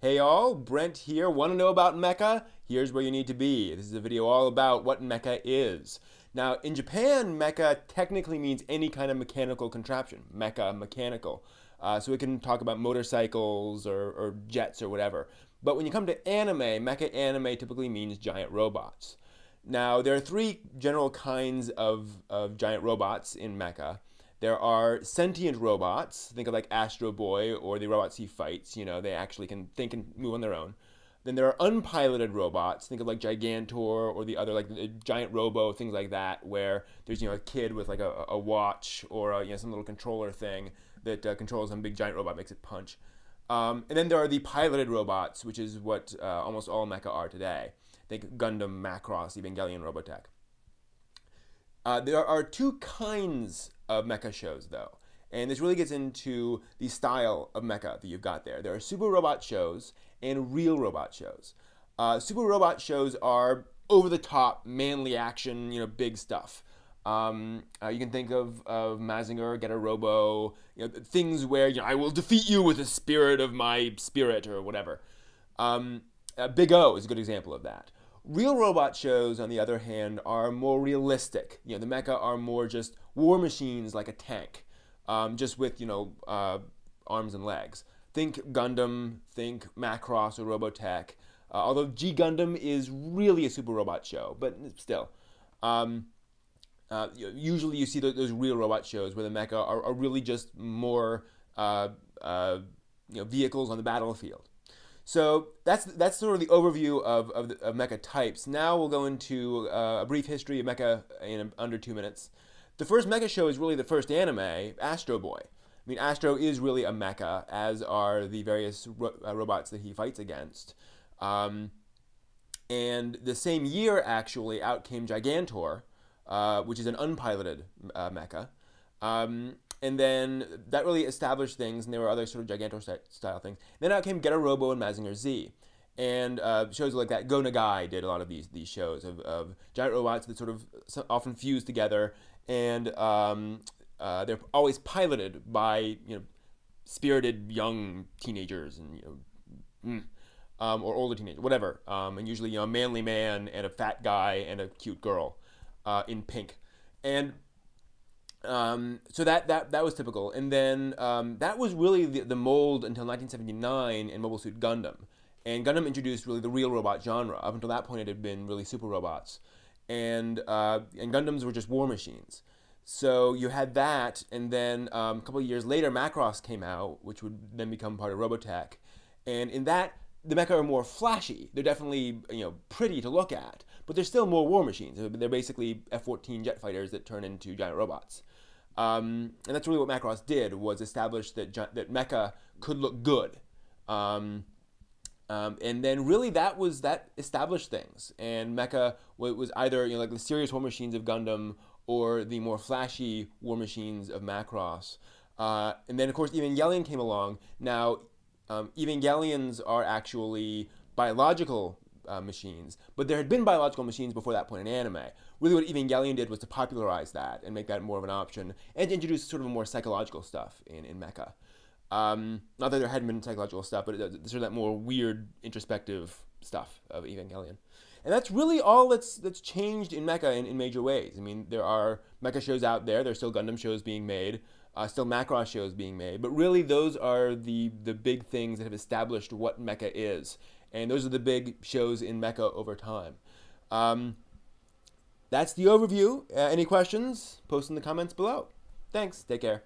Hey all, Brent here. Want to know about Mecha? Here's where you need to be. This is a video all about what Mecha is. Now, in Japan, Mecha technically means any kind of mechanical contraption. Mecha, mechanical. So we can talk about motorcycles or jets or whatever. But when you come to anime, Mecha anime typically means giant robots. Now, there are three general kinds of giant robots in Mecha. There are sentient robots, think of like Astro Boy or the robots he fights, you know, they actually can think and move on their own. Then there are unpiloted robots, think of like Gigantor or the other, like the Giant Robo, things like that, where there's, a kid with like a watch or some little controller thing that controls some big giant robot, makes it punch. And then there are the piloted robots, which is what almost all mecha are today. Think Gundam, Macross, Evangelion, Robotech. There are two kinds of mecha shows, though, and this really gets into the style of mecha that you've got there. There are super robot shows and real robot shows. Super robot shows are over-the-top, manly action, big stuff. You can think of Mazinger, Get a Robo, things where I will defeat you with the spirit of my spirit or whatever. Big O is a good example of that. Real robot shows, on the other hand, are more realistic. The mecha are more just war machines like a tank, just with, arms and legs. Think Gundam, think Macross or Robotech. Although G Gundam is really a super robot show, but still. Usually you see those real robot shows where the mecha are really just more vehicles on the battlefield. So that's sort of the overview of mecha types. Now we'll go into a brief history of mecha in under 2 minutes. The first mecha show is really the first anime, Astro Boy. I mean, Astro is really a mecha, as are the various robots that he fights against. And the same year, actually, out came Gigantor, which is an unpiloted mecha. And then that really established things, and there were other sort of Gigantor-style things. Then out came Get a Robo and Mazinger Z. And shows like that, Go Nagai did a lot of these shows of giant robots that sort of often fuse together, and they're always piloted by spirited young teenagers and or older teenagers, whatever. And usually a manly man and a fat guy and a cute girl in pink. And so that was typical, and then that was really the mold until 1979 in Mobile Suit Gundam, and Gundam introduced really the real robot genre. Up until that point, it had been really super robots, and Gundams were just war machines. So you had that, and then a couple of years later, Macross came out, which would then become part of Robotech, and in that the mecha are more flashy. They're definitely pretty to look at, but they're still more war machines. They're basically F-14 jet fighters that turn into giant robots. And that's really what Macross did, was establish that mecha could look good. And then really that established things. And mecha was either like the serious war machines of Gundam or the more flashy war machines of Macross. And then of course Evangelion came along. Now Evangelions are actually biological machines, but there had been biological machines before that point in anime. Really what Evangelion did was to popularize that and make that more of an option, and to introduce sort of a more psychological stuff in mecha. Not that there hadn't been psychological stuff, but sort of that more weird, introspective stuff of Evangelion. And that's really all that's changed in mecha in major ways. I mean, there are mecha shows out there. There's still Gundam shows being made, still Macross shows being made. But really, those are the big things that have established what mecha is. And those are the big shows in mecha over time. That's the overview. Any questions? Post in the comments below. Thanks. Take care.